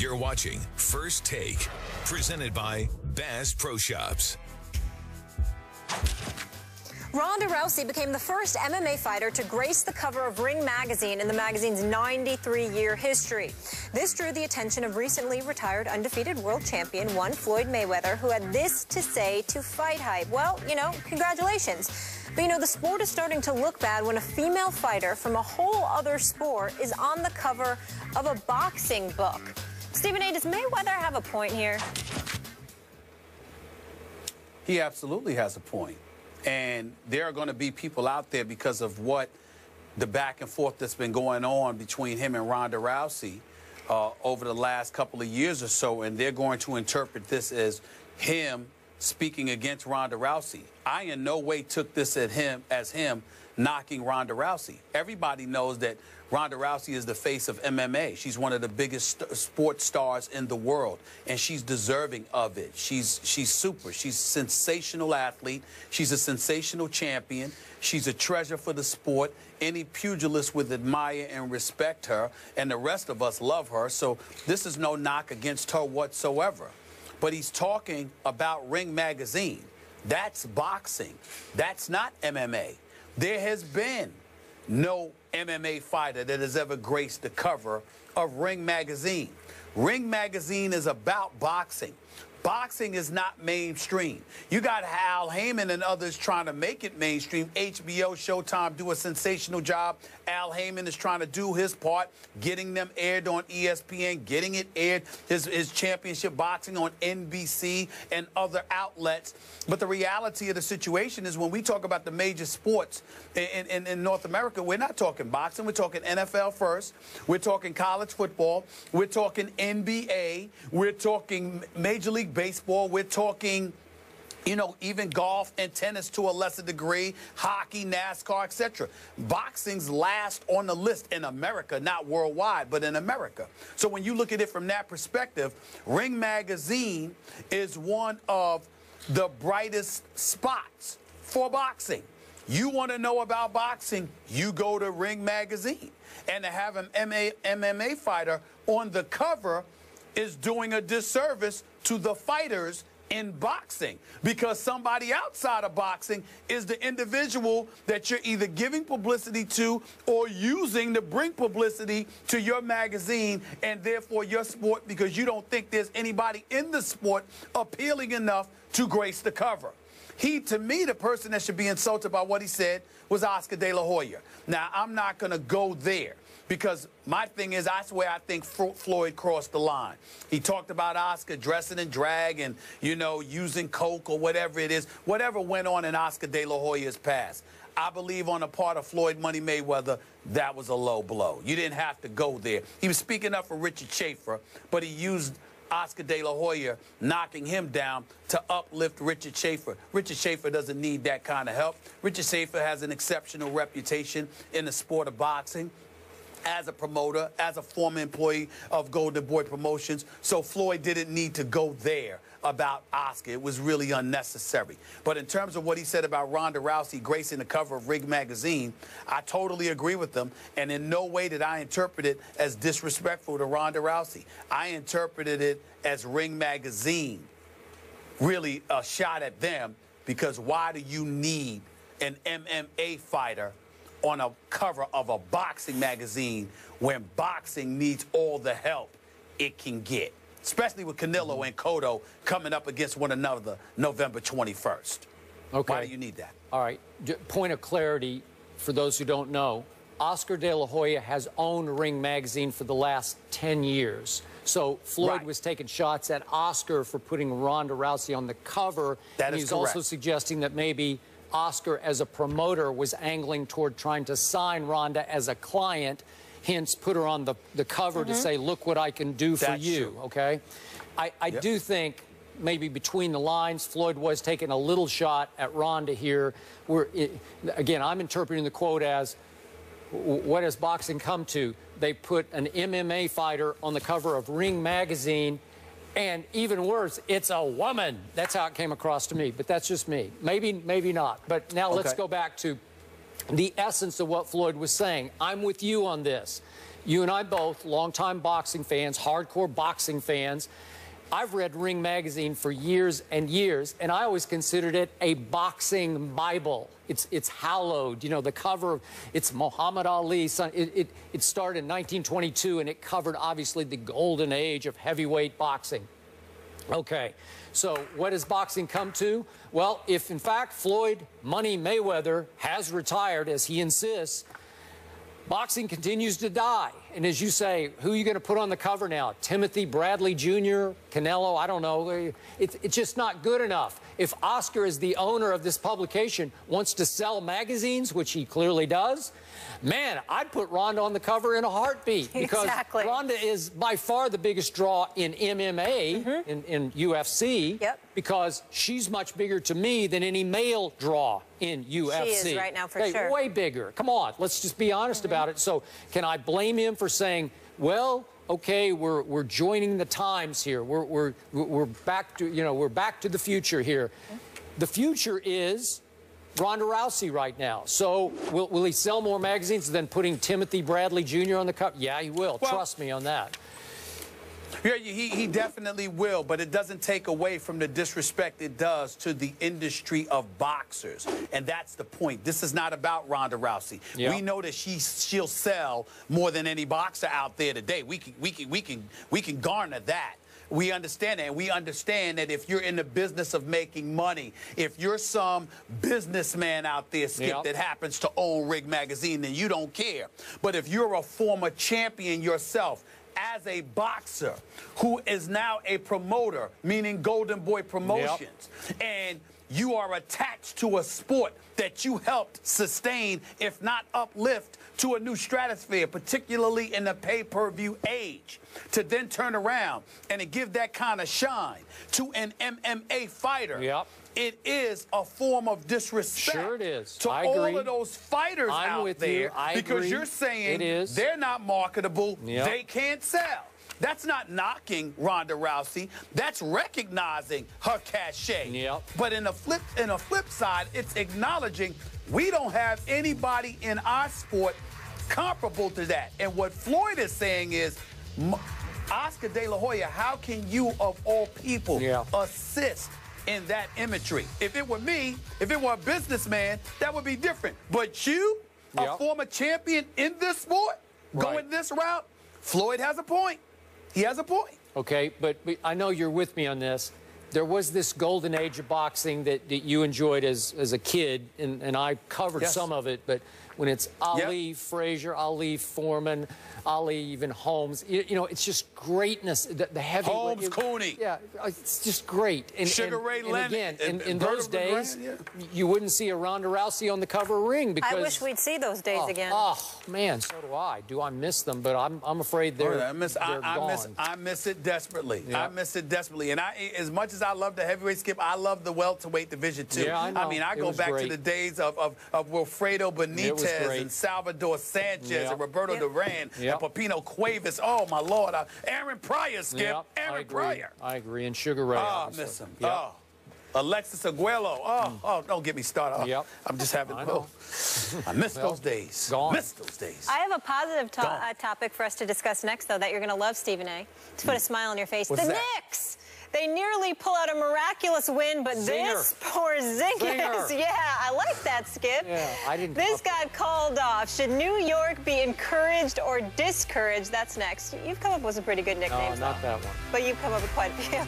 You're watching First Take, presented by Bass Pro Shops. Ronda Rousey became the first MMA fighter to grace the cover of Ring magazine in the magazine's 93-year history. This drew the attention of recently retired undefeated world champion Floyd Mayweather, who had this to say to Fight Hype. Well, congratulations. But the sport is starting to look bad when a female fighter from a whole other sport is on the cover of a boxing book. Stephen A., does Mayweather have a point here? He absolutely has a point. And there are going to be people out there because of what the back and forth that's been going on between him and Ronda Rousey over the last couple of years or so, and they're going to interpret this as him speaking against Ronda Rousey. I in no way took this as him knocking Ronda Rousey. Everybody knows that Ronda Rousey is the face of MMA. She's one of the biggest sports stars in the world, and she's deserving of it. She's super. She's a sensational athlete. She's a sensational champion. She's a treasure for the sport. Any pugilist would admire and respect her, and the rest of us love her. So this is no knock against her whatsoever. But he's talking about Ring magazine. That's boxing. That's not MMA. There has been no MMA fighter that has ever graced the cover of Ring magazine. Ring magazine is about boxing. Boxing is not mainstream. You got Al Heyman and others trying to make it mainstream. HBO, Showtime do a sensational job. Al Heyman is trying to do his part, getting them aired on ESPN, getting it aired, his championship boxing on NBC and other outlets. But the reality of the situation is when we talk about the major sports in North America, we're not talking boxing. We're talking NFL first. We're talking college football. We're talking NBA. We're talking Major League Baseball. We're talking, even golf and tennis to a lesser degree, hockey, NASCAR, etc. Boxing's last on the list in America, not worldwide, but in America. So when you look at it from that perspective, Ring magazine is one of the brightest spots for boxing. You want to know about boxing, you go to Ring magazine. And to have an MMA fighter on the cover is doing a disservice to the fighters in boxing, because somebody outside of boxing is the individual that you're either giving publicity to or using to bring publicity to your magazine and therefore your sport, because you don't think there's anybody in the sport appealing enough to grace the cover. To me, the person that should be insulted by what he said was Oscar De La Hoya. Now, I'm not going to go there, because my thing is, that's where I think Floyd crossed the line. He talked about Oscar dressing in drag and, using coke or whatever it is, whatever went on in Oscar De La Hoya's past. I believe on the part of Floyd Money Mayweather, that was a low blow. You didn't have to go there. He was speaking up for Richard Schaefer, but he used Oscar De La Hoya knocking him down to uplift Richard Schaefer. Richard Schaefer doesn't need that kind of help. Richard Schaefer has an exceptional reputation in the sport of boxing as a promoter, as a former employee of Golden Boy Promotions. So Floyd didn't need to go there about Oscar. It was really unnecessary. But in terms of what he said about Ronda Rousey gracing the cover of Ring magazine, I totally agree with him. And in no way did I interpret it as disrespectful to Ronda Rousey. I interpreted it as Ring magazine really a shot at them, because why do you need an MMA fighter on a cover of a boxing magazine when boxing needs all the help it can get, especially with Canelo and Cotto coming up against one another November 21st. Okay. Why do you need that? All right. Point of clarity for those who don't know, Oscar De La Hoya has owned Ring magazine for the last 10 years. So Floyd was taking shots at Oscar for putting Ronda Rousey on the cover. That and is he's correct. also suggesting that maybe Oscar, as a promoter, was angling toward trying to sign Ronda as a client, hence put her on the cover to say, look what I can do for you, true. okay? I do think maybe between the lines, Floyd was taking a little shot at Ronda here. Again, I'm interpreting the quote as, what has boxing come to? They put an MMA fighter on the cover of Ring magazine, and even worse, it's a woman. That's how it came across to me, but that's just me. Maybe not. But now let's go back to the essence of what Floyd was saying. I'm with you on this. you and I both, longtime boxing fans, hardcore boxing fans. I've read Ring magazine for years and years, and I always considered it a boxing Bible. It's hallowed. You know, the cover, it's Muhammad Ali's son. It started in 1922, and it covered, obviously, the golden age of heavyweight boxing. Okay, so what has boxing come to? Well, if, in fact, Floyd Money Mayweather has retired, as he insists, boxing continues to die. And as you say, who are you going to put on the cover now? Timothy Bradley Jr., Canelo? I don't know. It's just not good enough. If Oscar, as the owner of this publication, wants to sell magazines, which he clearly does, man, I'd put Ronda on the cover in a heartbeat. Because exactly. Ronda is by far the biggest draw in MMA, in UFC, because she's much bigger to me than any male draw in UFC. She is right now, for sure. Way bigger. Come on, let's just be honest about it. So can I blame him for saying, well, okay, we're joining the times here. We're back to, you know, we're back to the future here. The future is Ronda Rousey right now. So will he sell more magazines than putting Timothy Bradley Jr. on the cover? Yeah, he will. Well, trust me on that. Yeah, he definitely will, but it doesn't take away from the disrespect it does to the industry of boxers. And that's the point. This is not about Ronda Rousey. We know that she'll sell more than any boxer out there today. We can garner that. We understand that. And we understand that if you're in the business of making money, if you're some businessman out there, Skip, that happens to own Ring magazine, then you don't care. But if you're a former champion yourself, as a boxer who is now a promoter, meaning Golden Boy Promotions, and you are attached to a sport that you helped sustain, if not uplift, to a new stratosphere, particularly in the pay-per-view age, to then turn around and to give that kind of shine to an MMA fighter. It is a form of disrespect. Sure it is. To all of those fighters out there, because you're saying they're not marketable, they can't sell. That's not knocking Ronda Rousey. That's recognizing her cachet. But in a flip side, it's acknowledging we don't have anybody in our sport comparable to that. And what Floyd is saying is, Oscar De La Hoya, how can you, of all people, assist in that imagery? If it were me, if it were a businessman, that would be different. But you, a former champion in this sport, going this route, Floyd has a point. He has a point. Okay, but I know you're with me on this. There was this golden age of boxing that you enjoyed as a kid, and I covered some of it, but when it's Ali, Frazier, Ali, Foreman, Ali, even Holmes, you know, it's just greatness. The heavy Holmes, Cooney. Yeah, it's just great. And, Sugar Ray Leonard. Again, in those days, you wouldn't see a Ronda Rousey on the cover of Ring because... I wish we'd see those days again. Oh, man, so do I. Do I miss them? But I'm afraid they're gone. I miss it desperately. I miss it desperately. And as much as I love the heavyweight, Skip, I love the welterweight division, too. Yeah, I know. I mean, I go back to the days of Wilfredo Benitez and Salvador Sanchez and Roberto Duran and Pepino Cuevas. Oh, my Lord. Aaron Pryor, Skip. Aaron Pryor. I agree. And Sugar Ray. Oh, I miss him. Oh. Alexis Aguero. Oh, don't get me started. I'm just having, I miss those days. Miss those days. I have a positive topic for us to discuss next, though, that you're going to love, Stephen A. To put a smile on your face. What's the that? Knicks. They nearly pull out a miraculous win, but this poor Zinger. Yeah, I like that, Skip. Yeah, I didn't. This got called off. Should New York be encouraged or discouraged? That's next. You've come up with some pretty good nicknames. No, not that one. But you've come up with quite a few.